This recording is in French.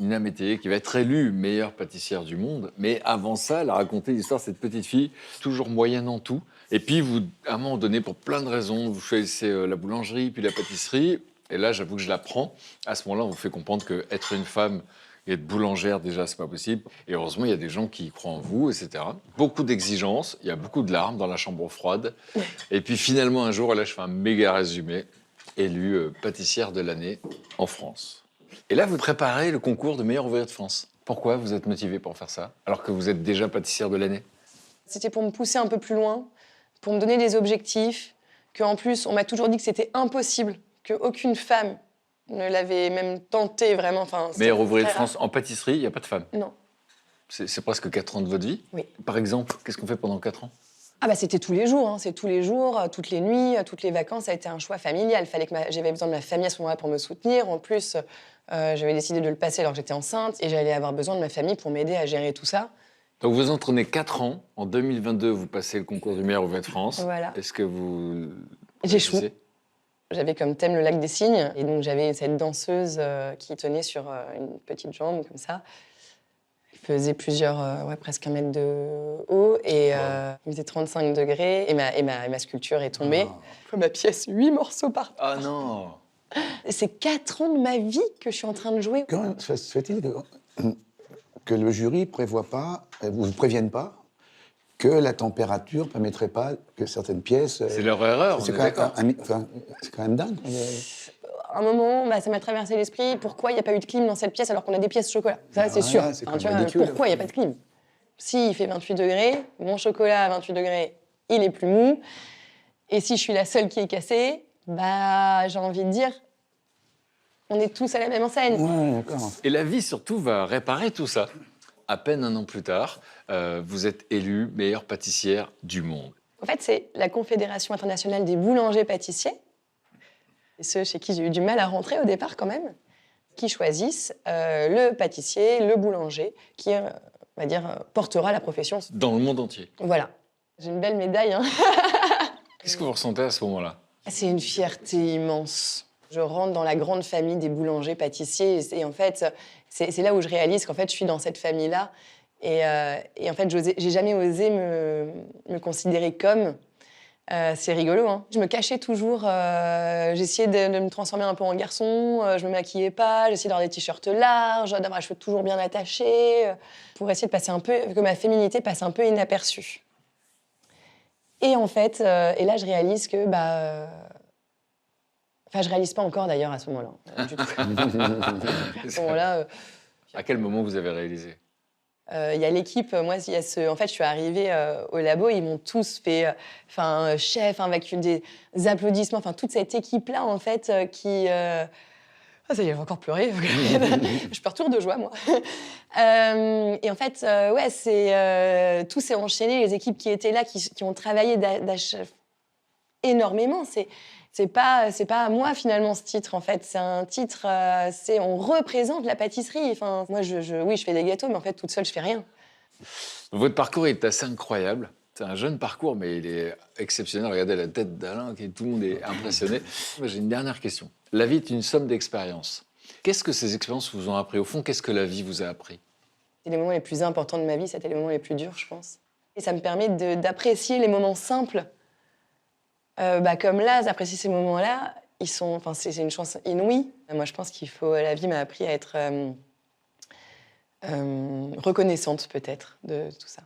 Nina Métayer, qui va être élue meilleure pâtissière du monde. Mais avant ça, elle a raconté l'histoire de cette petite fille, toujours moyenne en tout. Et puis, vous, à un moment donné, pour plein de raisons, vous choisissez la boulangerie, puis la pâtisserie. Et là, j'avoue que je l'apprends. À ce moment-là, on vous fait comprendre qu'être une femme et être boulangère, déjà, c'est pas possible. Et heureusement, il y a des gens qui y croient en vous, etc. Beaucoup d'exigences, il y a beaucoup de larmes dans la chambre froide. Et puis finalement, un jour, là, je fais un méga résumé, élue pâtissière de l'année en France. Et là, vous préparez le concours de meilleure ouvrière de France. Pourquoi vous êtes motivée pour faire ça, alors que vous êtes déjà pâtissière de l'année? C'était pour me pousser un peu plus loin, pour me donner des objectifs, qu'en plus, on m'a toujours dit que c'était impossible, qu'aucune femme ne l'avait même tenté vraiment. Enfin, c'était Meilleure ouvrière de très rare. France en pâtisserie, il n'y a pas de femme. Non. C'est presque 4 ans de votre vie. Oui. Par exemple, qu'est-ce qu'on fait pendant 4 ans? Ah bah c'était tous les jours, hein. C'est tous les jours, toutes les nuits, toutes les vacances. Ça a été un choix familial. J'avais besoin de ma famille à ce moment-là pour me soutenir. En plus, j'avais décidé de le passer alors que j'étais enceinte et j'allais avoir besoin de ma famille pour m'aider à gérer tout ça. Donc vous entraînez 4 ans. En 2022, vous passez le concours du meilleur ouvrier de France. Voilà. Est-ce que vous... J'échoue. réussissez? J'avais comme thème le lac des Cygnes. Et donc, j'avais cette danseuse qui tenait sur une petite jambe, comme ça. Elle faisait presque 1 mètre de haut. Et il faisait 35 degrés. Et ma sculpture est tombée. Ma pièce, 8 morceaux par terre. Ah non! C'est 4 ans de ma vie que je suis en train de jouer. Comment se fait-il que le jury prévoit pas, vous prévienne pas, que la température ne permettrait pas que certaines pièces... C'est leur erreur, on est d'accord. C'est quand même dingue. À un moment, ça m'a traversé l'esprit. Pourquoi il n'y a pas eu de clim dans cette pièce alors qu'on a des pièces chocolat? Ça, c'est sûr. c'est Enfin, quand tu même vois, ridicule. pourquoi il n'y a pas de clim? Si il fait 28 degrés, mon chocolat à 28 degrés, il est plus mou. Et si je suis la seule qui est cassée, j'ai envie de dire, on est tous à la même enseigne. Ouais, d'accord. Et la vie, surtout, va réparer tout ça. À peine un an plus tard, vous êtes élue meilleure pâtissière du monde. En fait, c'est la Confédération internationale des boulangers-pâtissiers, et ceux chez qui j'ai eu du mal à rentrer au départ quand même, qui choisissent le pâtissier, le boulanger, qui, on va dire, portera la profession. Dans le monde entier. Voilà. J'ai une belle médaille, hein. Qu'est-ce que vous ressentez à ce moment-là? C'est une fierté immense. Je rentre dans la grande famille des boulangers-pâtissiers et en fait, c'est là où je réalise qu'en fait, je suis dans cette famille-là. Et en fait, j'ai jamais osé me considérer comme. C'est rigolo, hein. Je me cachais toujours. J'essayais de me transformer un peu en garçon. Je me maquillais pas. J'essayais d'avoir des t-shirts larges, d'avoir les cheveux toujours bien attachés, pour essayer de passer un peu, que ma féminité passe un peu inaperçue. Et en fait, et là, je réalise que, enfin, je réalise pas encore d'ailleurs à ce moment-là, du tout. À ce moment-là, À quel moment vous avez réalisé? il y a l'équipe, moi, il y a en fait, je suis arrivée au labo, ils m'ont tous fait, chef, avec des applaudissements, enfin, toute cette équipe-là, en fait, qui... Ah, ça y est, je vais encore pleurer. Je pleure toujours de joie, moi. Et en fait, tout s'est enchaîné, les équipes qui étaient là, qui ont travaillé énormément. C'est pas à moi, finalement, ce titre, en fait. C'est un titre, on représente la pâtisserie. Enfin, moi, oui, je fais des gâteaux, mais en fait, toute seule, je fais rien. Votre parcours est assez incroyable. C'est un jeune parcours, mais il est exceptionnel. Regardez la tête d'Alain, tout le monde est impressionné. Moi, j'ai une dernière question. La vie est une somme d'expériences. Qu'est-ce que ces expériences vous ont appris? Au fond, qu'est-ce que la vie vous a appris? C'est les moments les plus importants de ma vie, c'était les moments les plus durs, je pense. Et ça me permet d'apprécier les moments simples. Comme là, d'apprécier ces moments-là, c'est une chance inouïe. Moi, je pense la vie m'a appris à être reconnaissante, peut-être, de tout ça.